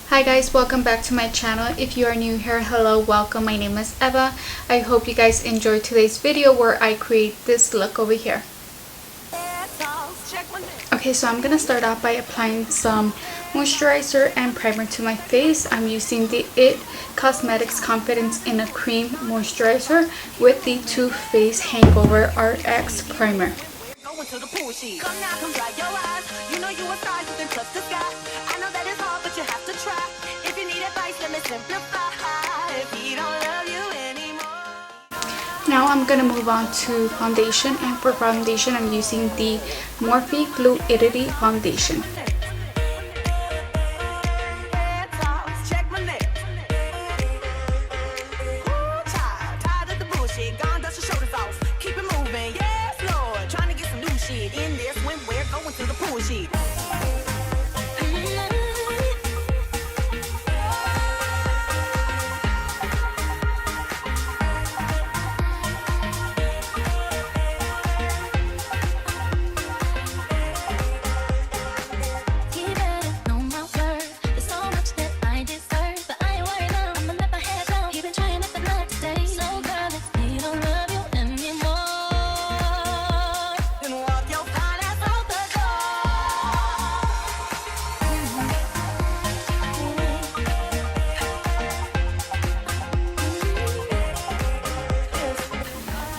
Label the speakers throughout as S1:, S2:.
S1: Hi guys, welcome back to my channel. If you are new here, hello, welcome. My name is Eva. I hope you guys enjoyed today's video where I create this look over here. Okay, so I'm gonna start off by applying some moisturizer and primer to my face. I'm using the IT Cosmetics Confidence in a Cream Moisturizer with the Too Faced Hangover RX Primer. Now I'm gonna move on to foundation, and for foundation I'm using the Morphe Fluidity Foundation.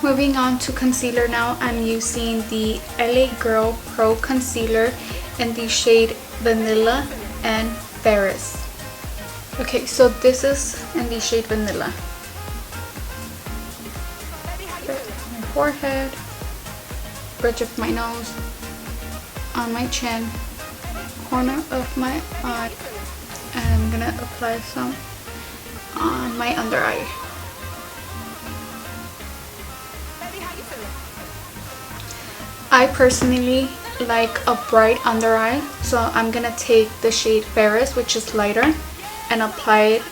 S1: Moving on to concealer now, I'm using the LA Girl Pro Concealer in the shade Vanilla and Ferris. Okay, so this is in the shade Vanilla. My forehead, bridge of my nose, on my chin, corner of my eye, and I'm gonna apply some on my under eye. I personally like a bright under eye, so I'm gonna take the shade Ferris, which is lighter, and apply it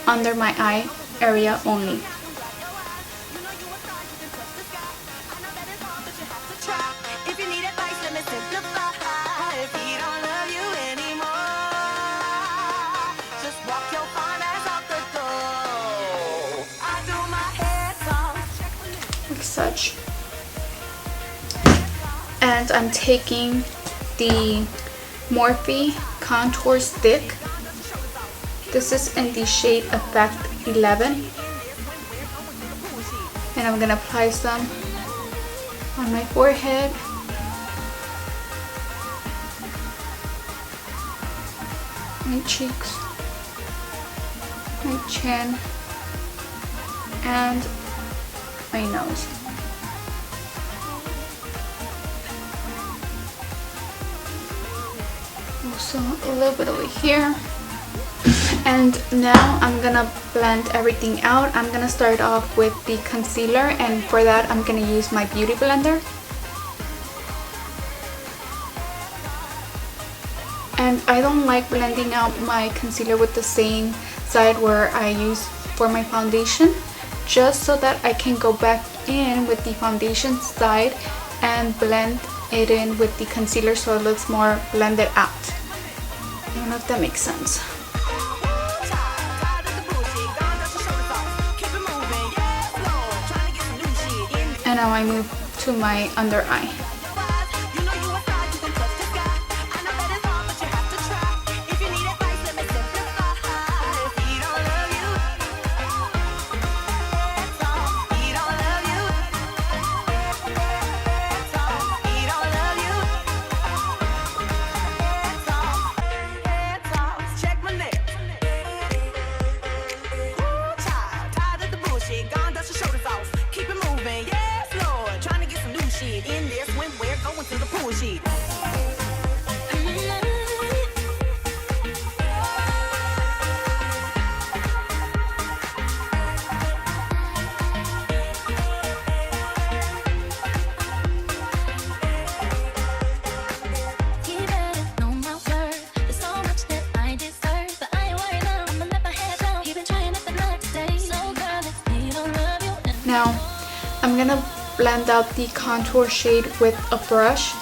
S1: under my eye area only. Like such. And I'm taking the Morphe Contour Stick. This is in the shade Effect 11. And I'm gonna apply some on my forehead, my cheeks, my chin, and my nose. Also a little bit over here. And now I'm gonna blend everything out. I'm gonna start off with the concealer, and for that I'm gonna use my beauty blender. And I don't like blending out my concealer with the same side where I use for my foundation, just so that I can go back in with the foundation side and blend it in with the concealer so it looks more blended out. I don't know if that makes sense. And now I move to my under eye. Now I'm gonna blend out the contour shade with a brush.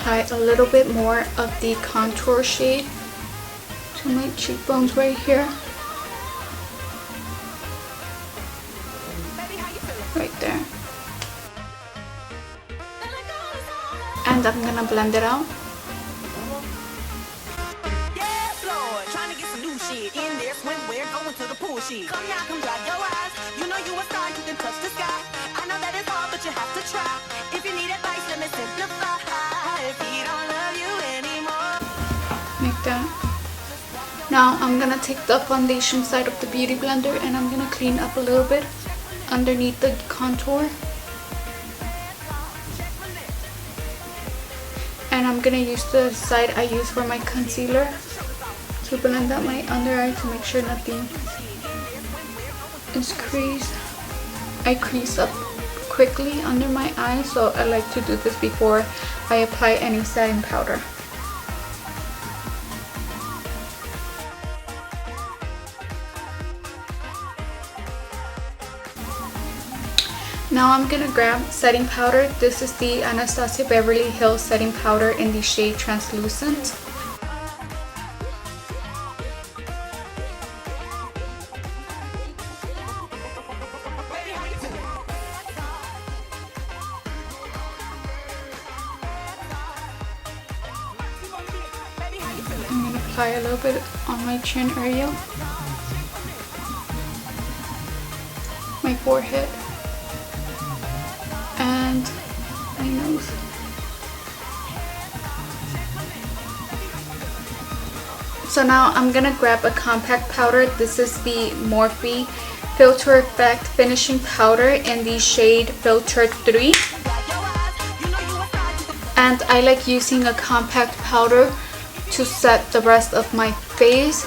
S1: apply a little bit more of the contour shade to my cheekbones right here. Right there. And I'm gonna blend it out.
S2: Come now, come dry your eyes. You know you a star, you can touch the sky. I know that it's hard, but you have to try. If you need advice, let me simplify. If he don't love you anymore.
S1: Like that. Now I'm gonna take the foundation side of the beauty blender and I'm gonna clean up a little bit underneath the contour. And I'm gonna use the side I use for my concealer to blend out my under eye to make sure nothing is creased. I crease up quickly under my eye, so I like to do this before I apply any setting powder. Now I'm gonna grab setting powder. This is the Anastasia Beverly Hills setting powder in the shade Translucent. I'm gonna apply a little bit on my chin area, my forehead, and my nose. So now I'm gonna grab a compact powder. This is the Morphe Filter Effect Finishing Powder in the shade Filtered 3. And I like using a compact powder to set the rest of my face.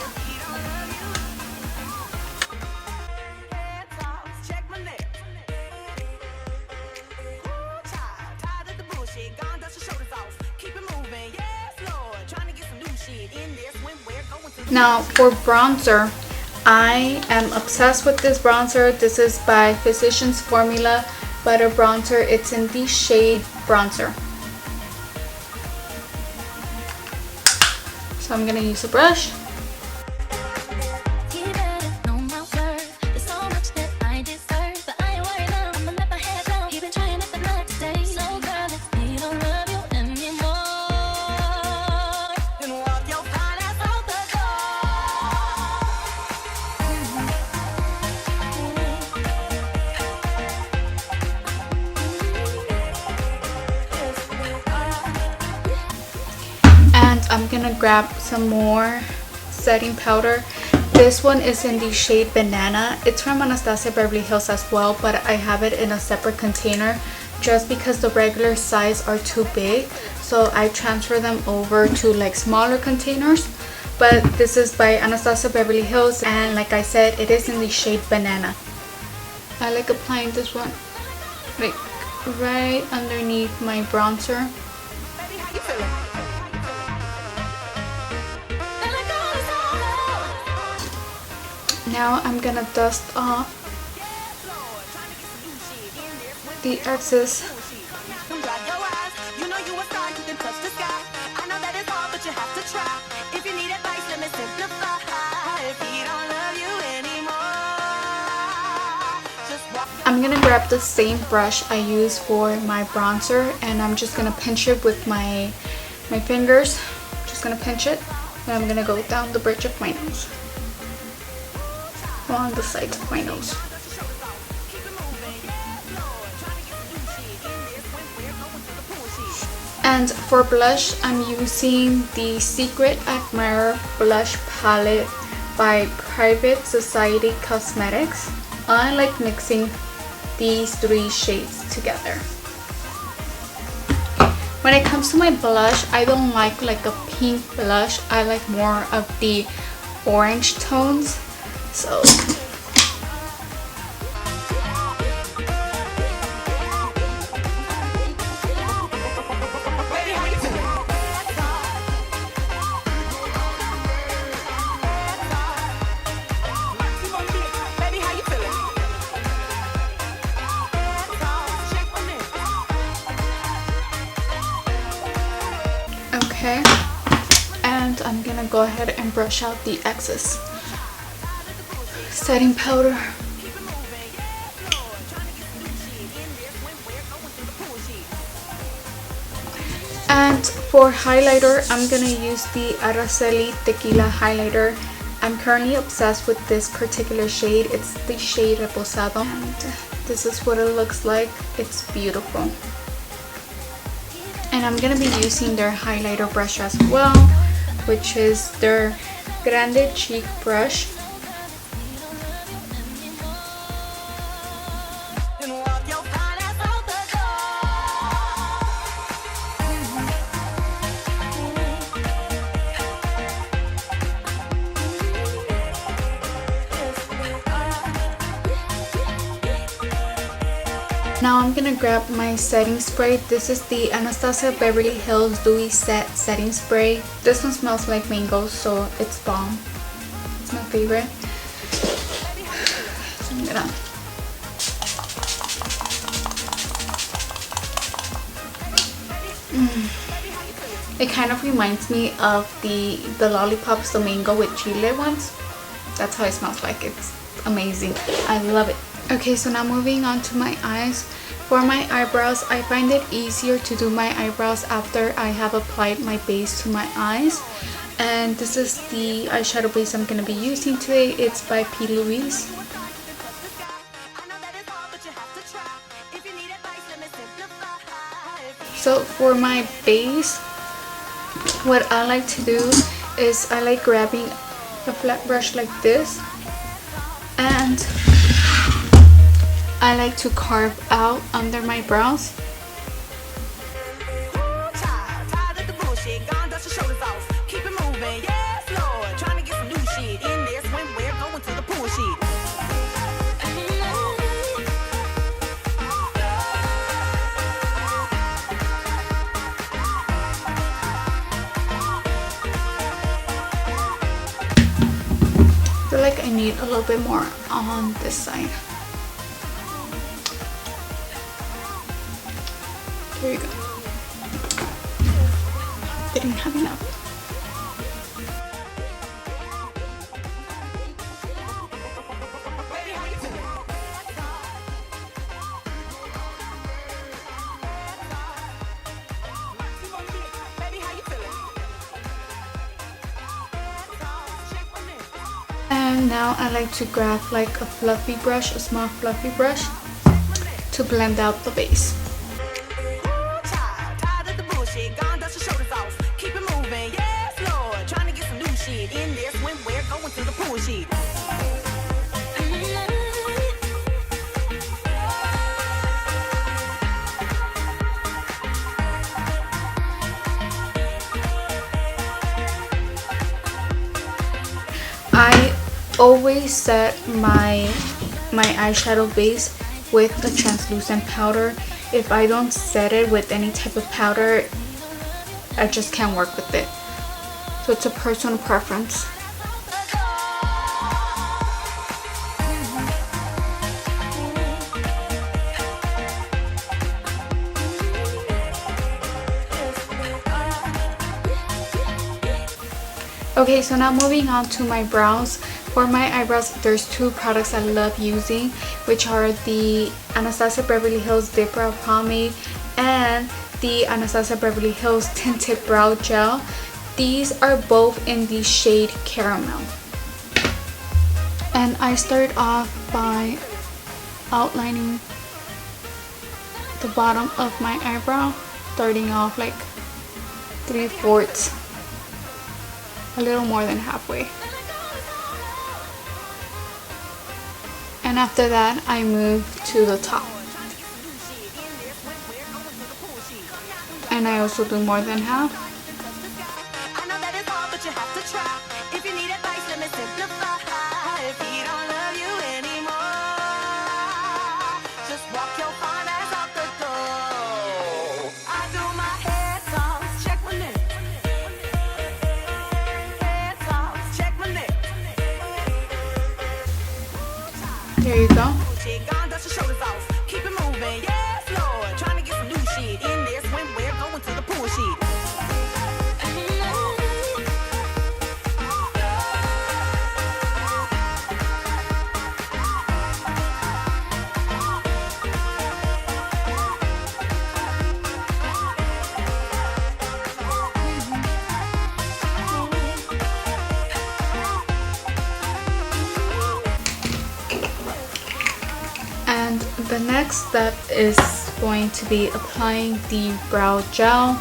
S1: Now for bronzer, I am obsessed with this bronzer. This is by Physicians Formula Butter Bronzer. It's in the shade Bronzer. So I'm gonna use a brush. I'm gonna grab some more setting powder. This one is in the shade Banana. It's from Anastasia Beverly Hills as well, but I have it in a separate container just because the regular size are too big, so I transfer them over to like smaller containers. But this is by Anastasia Beverly Hills, and like I said, it is in the shade Banana. I like applying this one like right underneath my bronzer. Now I'm gonna dust off the excess. I'm gonna grab the same brush I use for my bronzer, and I'm just gonna pinch it with my fingers. Just gonna pinch it, and I'm gonna go down the bridge of my nose, on the sides of my nose. And for blush, I'm using the Secret Admirer Blush Palette by Private Society Cosmetics. I like mixing these three shades together. When it comes to my blush, I don't like a pink blush. I like more of the orange tones. So I'm gonna go ahead and brush out the excess setting powder. And for highlighter, I'm gonna use the Araceli Tequila highlighter. I'm currently obsessed with this particular shade. It's the shade Reposado, and this is what it looks like. It's beautiful. And I'm gonna be using their highlighter brush as well, which is their Grande Cheek brush. Now I'm gonna grab my setting spray. This is the Anastasia Beverly Hills Dewy Set Setting Spray. This one smells like mango, so it's bomb. It's my favorite. So I'm gonna It kind of reminds me of the lollipops, the mango with chile ones. That's how it smells like. It's amazing. I love it. Okay, so now moving on to my eyes. For my eyebrows, I find it easier to do my eyebrows after I have applied my base to my eyes. And this is the eyeshadow base I'm going to be using today. It's by P. Louise. So for my base, what I like to do is I like grabbing a flat brush like this, and I like to carve out under my brows. I feel like I need a little bit more on this side. There you go. Didn't have enough. And now I like to grab like a fluffy brush, a small fluffy brush, to blend out the base. I always set my eyeshadow base with the translucent powder. If I don't set it with any type of powder, I just can't work with it. So it's a personal preference. Okay, so now moving on to my brows. For my eyebrows, there's two products I love using, which are the Anastasia Beverly Hills Dip Brow Pomade and the Anastasia Beverly Hills Tinted Brow Gel. These are both in the shade Caramel. And I start off by outlining the bottom of my eyebrow, starting off like 3/4, a little more than halfway. And after that, I move to the top. And I also do more than half. There you go. And the next step is going to be applying the brow gel.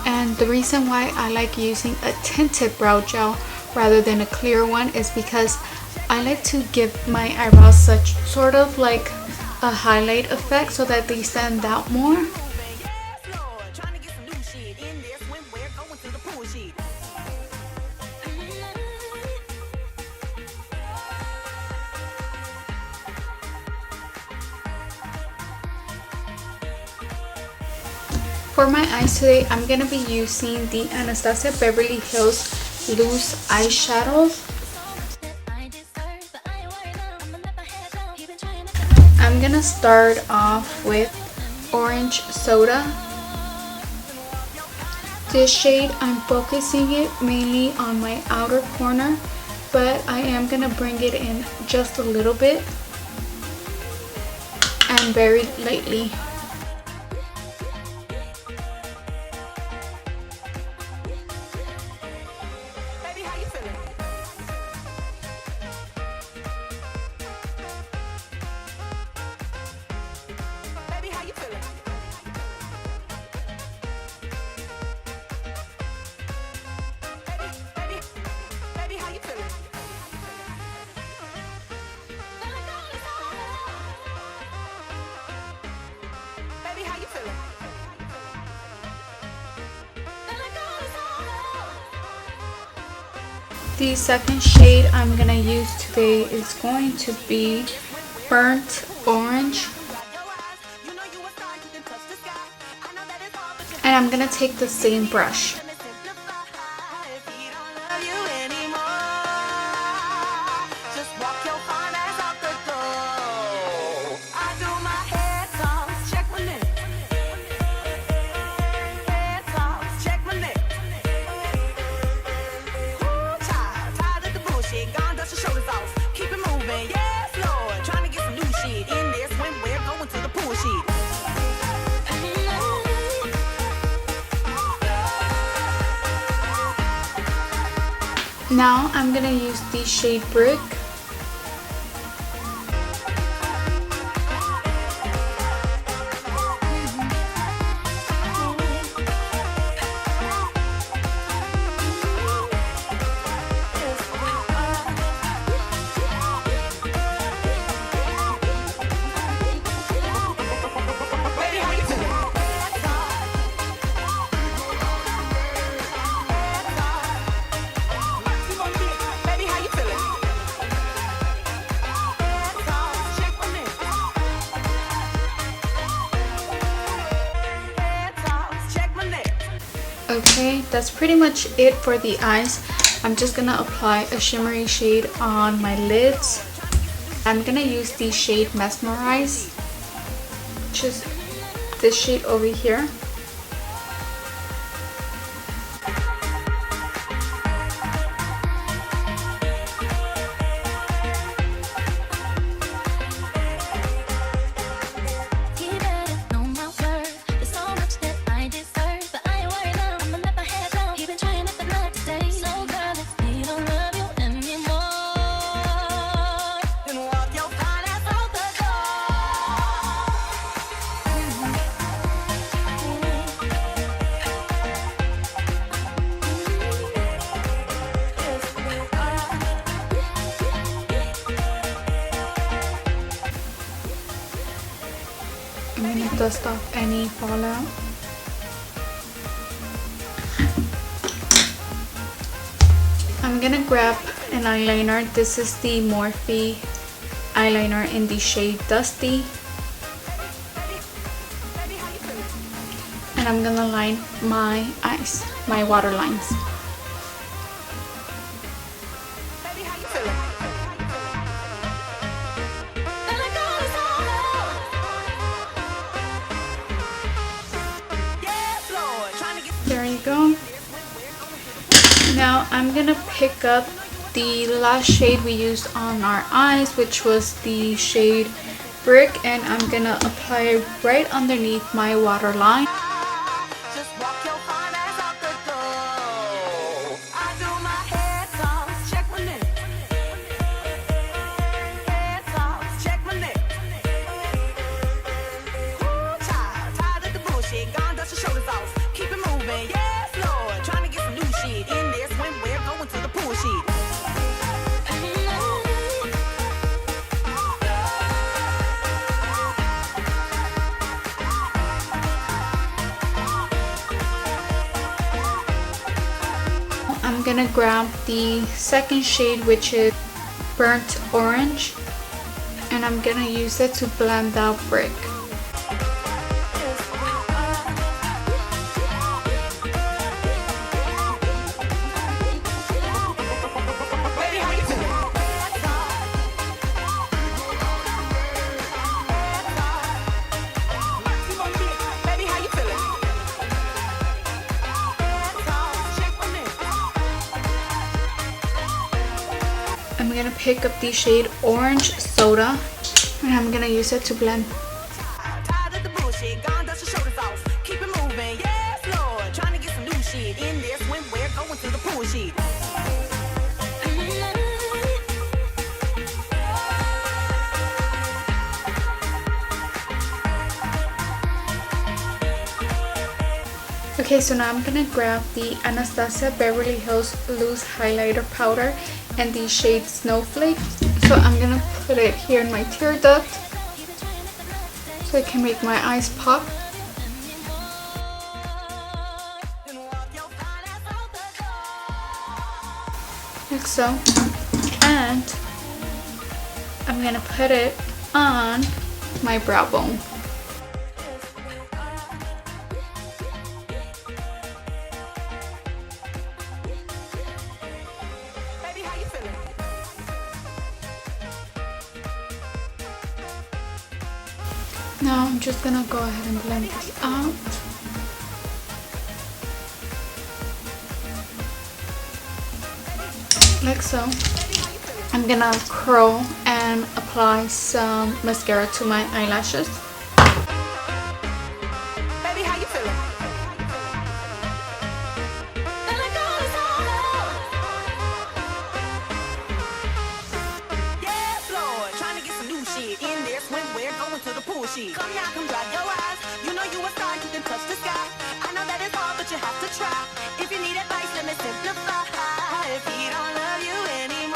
S1: And the reason why I like using a tinted brow gel rather than a clear one is because I like to give my eyebrows such sort of like a highlight effect so that they stand out more. For my eyes today, I'm going to be using the Anastasia Beverly Hills Loose Eyeshadows. I'm going to start off with Orange Soda. This shade, I'm focusing it mainly on my outer corner, but I am going to bring it in just a little bit and very lightly. The second shade I'm going to use today is going to be Burnt Orange. And I'm going to take the same brush. Now I'm going to use the shade Brick. Okay, that's pretty much it for the eyes. I'm just gonna apply a shimmery shade on my lids. I'm gonna use the shade Mesmerize, which is this shade over here. I'm gonna dust off any fallout. I'm gonna grab an eyeliner. This is the Morphe eyeliner in the shade Dusty. And I'm gonna line my eyes, my water lines. There you go. Now I'm gonna pick up the last shade we used on our eyes, which was the shade brick and I'm gonna apply it right underneath my waterline.
S2: Just walk your fine ass out the door. I do my head toss, check my neck. Head toss, check my neck. Ooh, child, tired of the bullshit. Gone, dust your shoulders off. Keep it moving, yes, Lord. Trying to get some new shit in there. Swimwear, going to the pool sheet.
S1: I'm gonna grab the second shade, which is burnt orange, and I'm gonna use it to blend out brick.
S2: Baby, how you feeling? Baby, how you feeling? Check my neck.
S1: I'm gonna pick up the shade Orange Soda and I'm gonna use it to blend.
S2: Tired of the bullshit, gone, dust your shoulders off. Keep it moving, yes, Lord. Trying to get some new shit in there. Swimwear, going to the pool sheet.
S1: Okay, so now I'm gonna grab the Anastasia Beverly Hills Loose Highlighter Powder and the shade Snowflake. So I'm gonna put it here in my tear duct so I can make my eyes pop. Like so. And I'm gonna put it on my brow bone.
S2: Baby, how you feeling?
S1: Now I'm just gonna go ahead and blend this out. Like so. I'm gonna curl and apply some mascara to my eyelashes.
S2: Baby, how you feeling? Yes, Lord. Trying to get some new shit in there. Swimwear, going to the pool sheet. Come now, come dry your eyes. You know you a star, you can touch the sky. I know that it's hard, but you have to try. If you need advice, let me simplify. If he don't love you anymore,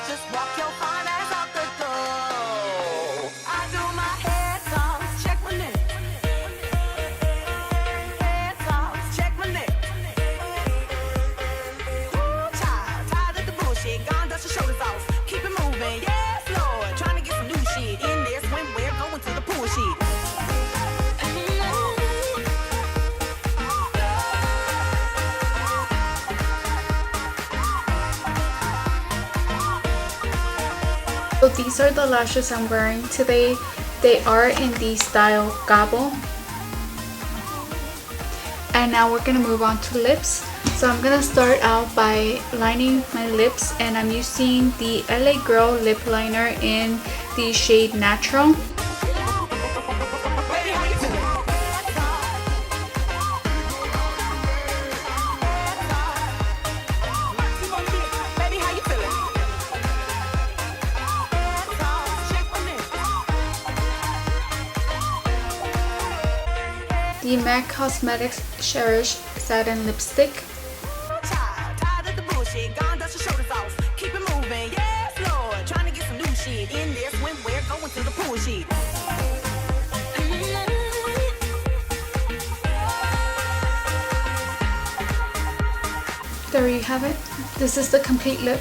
S2: just walk your fine ass out the door. I do my head toss, check my neck. Head toss, check my neck. Ooh, child, tired of the bullshit. Gone, dust your shoulders off. Keep it moving, yes, Lord. Trying to get some new shit in there. Swimwear, going to the pool sheet.
S1: So these are the lashes I'm wearing today. They are in the style Gobble. And now we're gonna move on to lips. So I'm gonna start out by lining my lips, and I'm using the LA Girl lip liner in the shade Natural.
S2: Baby, how you feeling? Baby, how you feeling? Check my neck.
S1: The MAC Cosmetics Cherish Satin Lipstick.
S2: Child, tired of the bullshit. Gone, dust your shoulders off. Keep it moving, yes, Lord. Trying to get some new shit in there. Swimwear, going to the pool sheet.
S1: There you have it. This is the complete look.